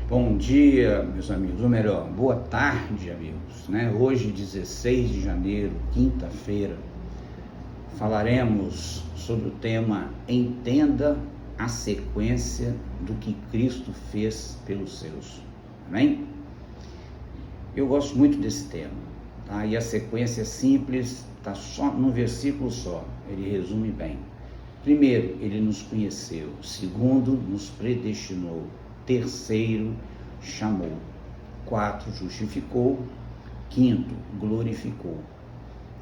Bom dia, meus amigos, ou melhor, boa tarde, amigos, né? Hoje, 16 de janeiro, quinta-feira, falaremos sobre o tema Entenda a sequência do que Cristo fez pelos seus, amém? Eu gosto muito desse tema, tá? E a sequência é simples, tá só num versículo só, ele resume bem. Primeiro, ele nos conheceu. Segundo, nos predestinou. Terceiro, chamou. Quarto, justificou. Quinto, glorificou.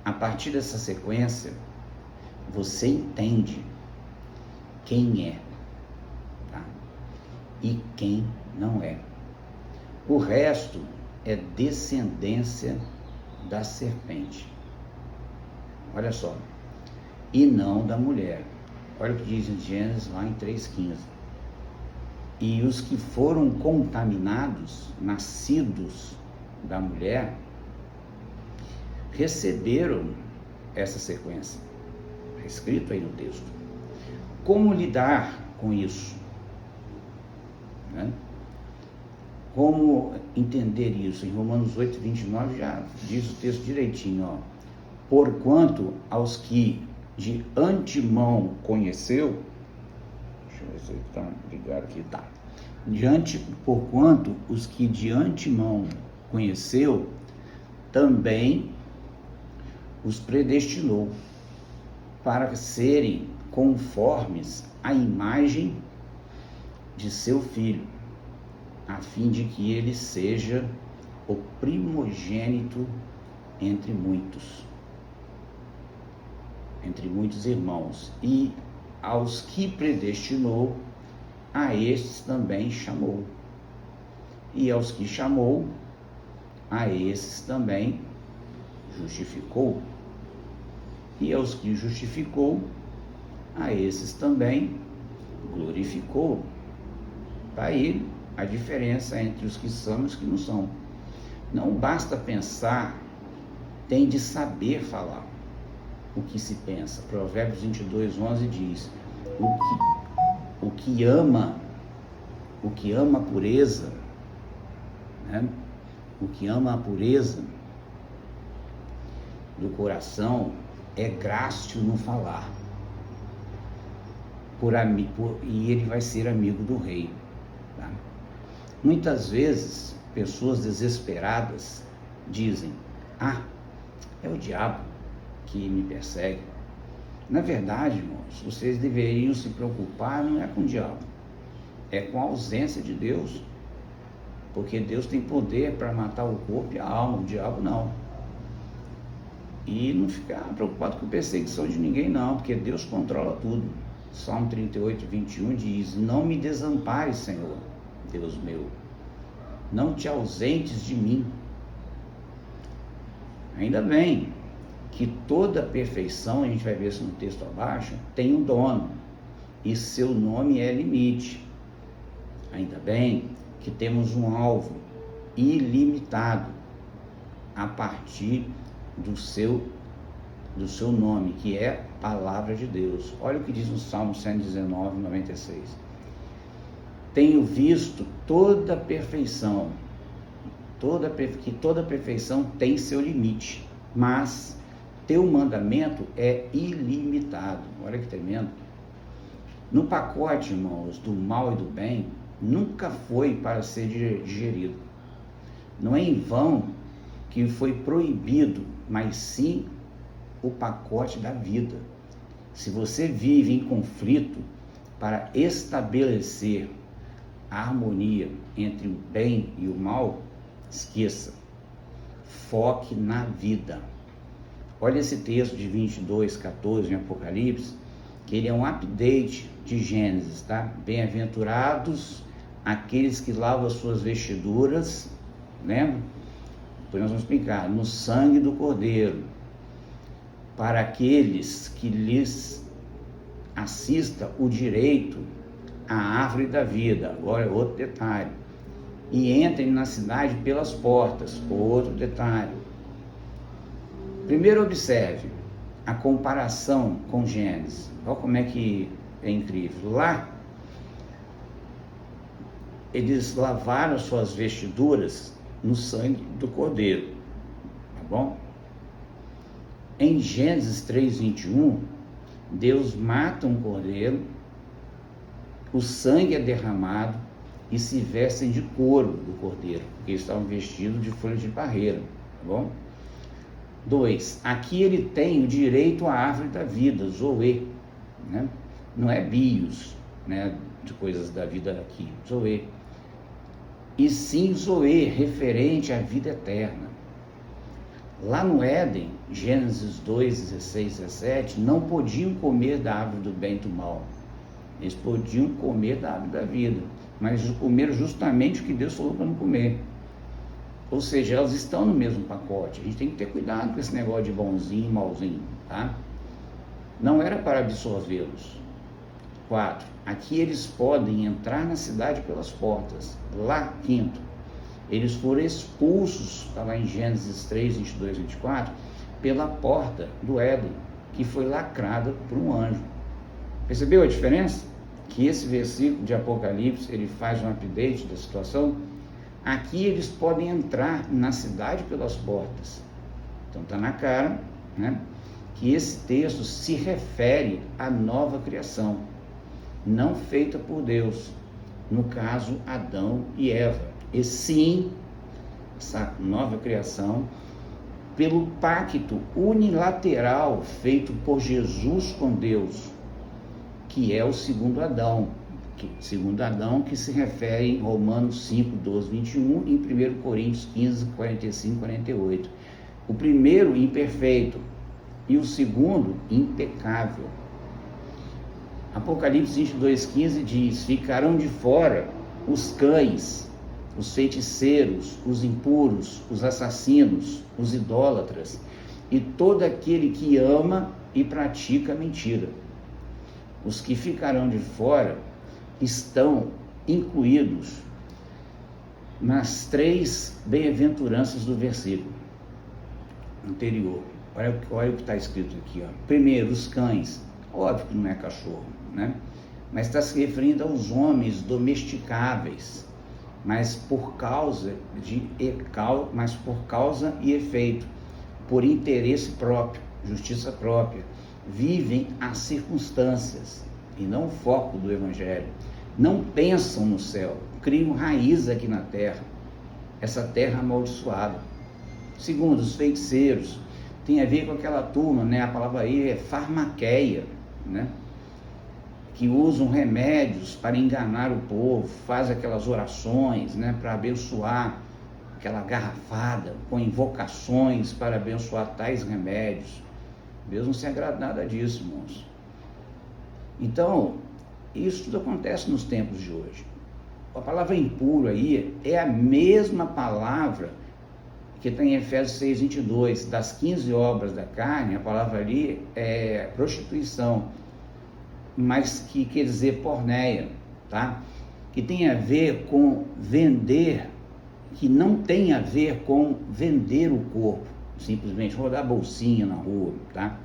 A partir dessa sequência, você entende quem é, tá? E quem não é. O resto é descendência da serpente. Olha só. E não da mulher. Olha o que diz em Gênesis lá em 3,15. E os que foram contaminados, nascidos da mulher, receberam essa sequência. Está escrito aí no texto. Como lidar com isso? Né? Como entender isso? Em Romanos 8,29 já diz o texto direitinho, ó. Porquanto aos que de antemão conheceu, deixa eu ver se ele está ligado aqui, tá. Porquanto os que de antemão conheceu, também os predestinou para serem conformes à imagem de seu filho, a fim de que ele seja o primogênito entre muitos irmãos. E aos que predestinou, a estes também chamou. E aos que chamou, a esses também justificou. E aos que justificou, a esses também glorificou. Está aí a diferença entre os que são e os que não são. Não basta pensar, tem de saber falar o que se pensa. Provérbios 22:11 diz: o que ama a pureza, né? O que ama a pureza do coração é grácil no falar, e ele vai ser amigo do rei, tá? Muitas vezes, pessoas desesperadas dizem: é o diabo que me persegue. Na verdade, irmãos, vocês deveriam se preocupar não é com o diabo, é com a ausência de Deus, porque Deus tem poder para matar o corpo e a alma, o diabo não. E não ficar preocupado com perseguição de ninguém não, porque Deus controla tudo. Salmo 38:21 diz: não me desampares, Senhor, Deus meu, não te ausentes de mim. Ainda bem que toda perfeição, a gente vai ver isso no texto abaixo, tem um dono, e seu nome é limite. Ainda bem que temos um alvo ilimitado a partir do seu nome, que é a palavra de Deus. Olha o que diz no Salmo 119:96. Tenho visto toda perfeição, que toda perfeição tem seu limite, mas teu mandamento é ilimitado. Olha que tremendo. No pacote, irmãos, do mal e do bem, nunca foi para ser digerido. Não é em vão que foi proibido, mas sim o pacote da vida. Se você vive em conflito para estabelecer a harmonia entre o bem e o mal, esqueça. Foque na vida. Olha esse texto de 22:14 em Apocalipse, que ele é um update de Gênesis, tá? Bem-aventurados aqueles que lavam as suas vestiduras, lembra? Depois nós vamos explicar, no sangue do Cordeiro, para aqueles que lhes assista o direito à árvore da vida. Agora é outro detalhe. E entrem na cidade pelas portas, outro detalhe. Primeiro observe a comparação com Gênesis. Olha como é que é incrível. Lá eles lavaram suas vestiduras no sangue do Cordeiro, tá bom? Em Gênesis 3:21, Deus mata um cordeiro, o sangue é derramado e se vestem de couro do cordeiro, porque eles estavam vestidos de folha de parreira, tá bom? 2. Aqui ele tem o direito à árvore da vida, Zoe, né? Não é bios, né, de coisas da vida aqui, Zoe. E sim Zoe, referente à vida eterna. Lá no Éden, Gênesis 2, 16, 17, não podiam comer da árvore do bem e do mal. Eles podiam comer da árvore da vida, mas comeram justamente o que Deus falou para não comer. Ou seja, elas estão no mesmo pacote. A gente tem que ter cuidado com esse negócio de bonzinho e malzinho, tá? Não era para absorvê-los. 4. Aqui eles podem entrar na cidade pelas portas. Lá, 5. Eles foram expulsos, está lá em Gênesis 3, 22, 24, pela porta do Éden, que foi lacrada por um anjo. Percebeu a diferença? Que esse versículo de Apocalipse, ele faz um update da situação. Aqui eles podem entrar na cidade pelas portas. Então está na cara, né, que esse texto se refere à nova criação, não feita por Deus, no caso Adão e Eva, e sim essa nova criação pelo pacto unilateral feito por Jesus com Deus, que é o segundo Adão, que se refere em Romanos 5, 12, 21 e em 1 Coríntios 15, 45, 48. O primeiro imperfeito e o segundo impecável. Apocalipse 22, 15 diz: ficarão de fora os cães, os feiticeiros, os impuros, os assassinos, os idólatras e todo aquele que ama e pratica mentira. Os que ficarão de fora estão incluídos nas 3 bem-aventuranças do versículo anterior. Olha o que está escrito aqui, ó. Primeiro, os cães. Óbvio que não é cachorro, né? Mas está se referindo aos homens domesticáveis, mas por causa e efeito, por interesse próprio, justiça própria, vivem as circunstâncias e não o foco do Evangelho. Não pensam no céu, criam raiz aqui na terra, essa terra amaldiçoada. Segundo, os feiticeiros, tem a ver com aquela turma, né? A palavra aí é farmaqueia, né? Que usam remédios para enganar o povo, faz aquelas orações, né? Para abençoar, aquela garrafada, com invocações para abençoar tais remédios. Deus não se agrada nada disso, irmãos. Então, isso tudo acontece nos tempos de hoje. A palavra impuro aí é a mesma palavra que está em Efésios 6, 22, das 15 obras da carne. A palavra ali é prostituição, mas que quer dizer porneia, tá? Que tem a ver com vender, que não tem a ver com vender o corpo, simplesmente rodar bolsinha na rua, tá?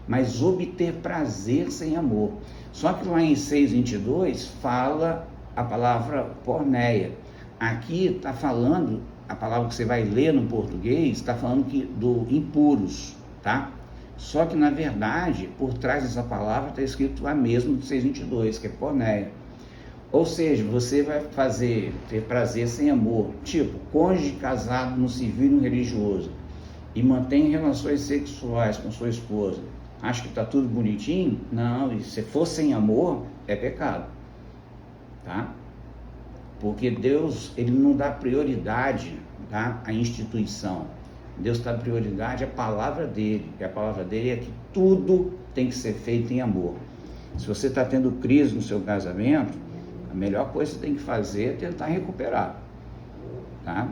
Mas obter prazer sem amor. Só que lá em 6:22 fala a palavra porneia. Aqui está falando, a palavra que você vai ler no português, está falando do impuros, tá? Só que na verdade, por trás dessa palavra está escrito a mesma do 6:22, que é porneia. Ou seja, você vai ter prazer sem amor, tipo, cônjuge casado no civil e no religioso, e mantém relações sexuais com sua esposa. Acha que está tudo bonitinho? Não, e se for sem amor, é pecado, tá? Porque Deus, ele não dá prioridade, tá, à instituição. Deus dá prioridade à palavra dele, e a palavra dele é que tudo tem que ser feito em amor. Se você está tendo crise no seu casamento, a melhor coisa que você tem que fazer é tentar recuperar, tá?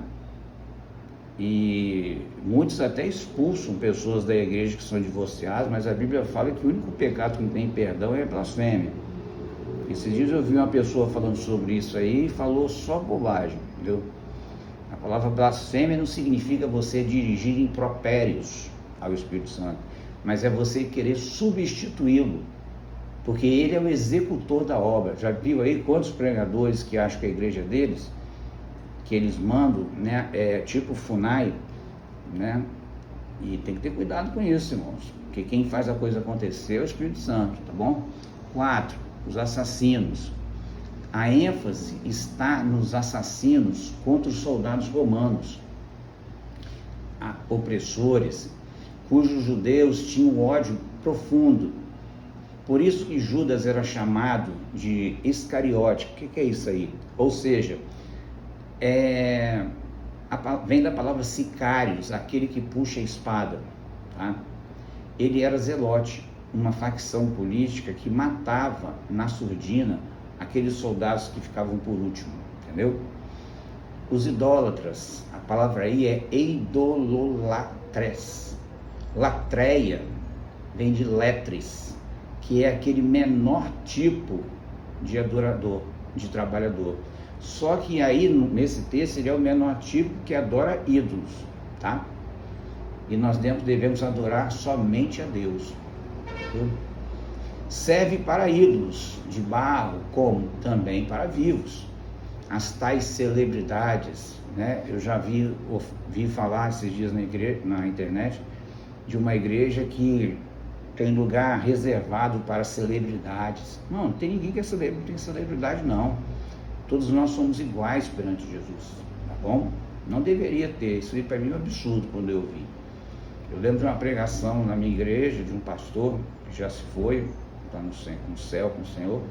E muitos até expulsam pessoas da igreja que são divorciadas, mas a Bíblia fala que o único pecado que não tem perdão é a blasfêmia. Esses dias eu vi uma pessoa falando sobre isso aí e falou só bobagem, entendeu? A palavra blasfêmia não significa você dirigir impropérios ao Espírito Santo, mas é você querer substituí-lo, porque ele é o executor da obra. Já viu aí quantos pregadores que acham que a igreja é deles, que eles mandam, né? É tipo FUNAI, né? E tem que ter cuidado com isso, irmãos, porque quem faz a coisa acontecer é o Espírito Santo, tá bom? 4, os assassinos. A ênfase está nos assassinos contra os soldados romanos, opressores, cujos judeus tinham ódio profundo. Por isso que Judas era chamado de Iscariote. O que é isso aí? Ou seja, vem da palavra sicários, aquele que puxa a espada, tá? Ele era zelote, uma facção política que matava na surdina aqueles soldados que ficavam por último, entendeu? Os idólatras, a palavra aí é eidololatres. Latreia vem de letres, que é aquele menor tipo de adorador, de trabalhador. Só que aí, nesse texto, ele é o menor tipo que adora ídolos, tá? E nós devemos adorar somente a Deus. Entendeu? Serve para ídolos de barro, como também para vivos. As tais celebridades, né? Eu já vi falar esses dias na internet, de uma igreja que tem lugar reservado para celebridades. Não tem ninguém que não tem celebridade, não. Todos nós somos iguais perante Jesus, tá bom? Não deveria ter, isso aí para mim é um absurdo quando eu vi. Eu lembro de uma pregação na minha igreja, de um pastor, que já se foi, está no céu com o Senhor.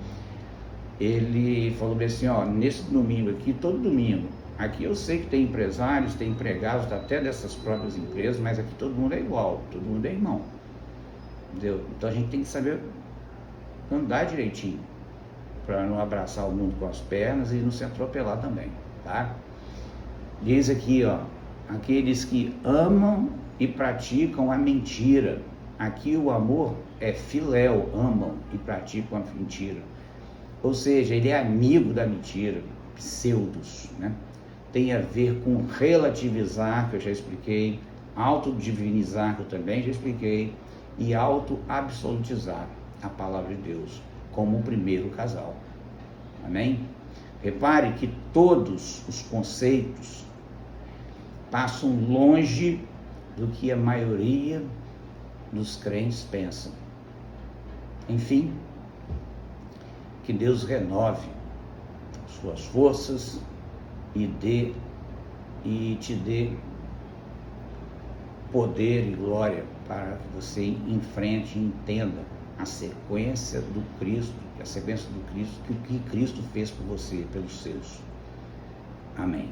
Ele falou bem assim, ó, nesse domingo aqui, todo domingo, aqui eu sei que tem empresários, tem empregados até dessas próprias empresas, mas aqui todo mundo é igual, todo mundo é irmão, entendeu? Então a gente tem que saber andar direitinho, para não abraçar o mundo com as pernas e não se atropelar também, tá? Diz aqui, ó, aqueles que amam e praticam a mentira. Aqui o amor é filéu, amam e praticam a mentira. Ou seja, ele é amigo da mentira, pseudos, né? Tem a ver com relativizar, que eu já expliquei, autodivinizar, que eu também já expliquei, e auto-absolutizar a palavra de Deus, como o primeiro casal. Amém? Repare que todos os conceitos passam longe do que a maioria dos crentes pensam. Enfim, que Deus renove suas forças e te dê poder e glória para que você enfrente e entenda a sequência do Cristo, que o que Cristo fez por você e pelos seus. Amém.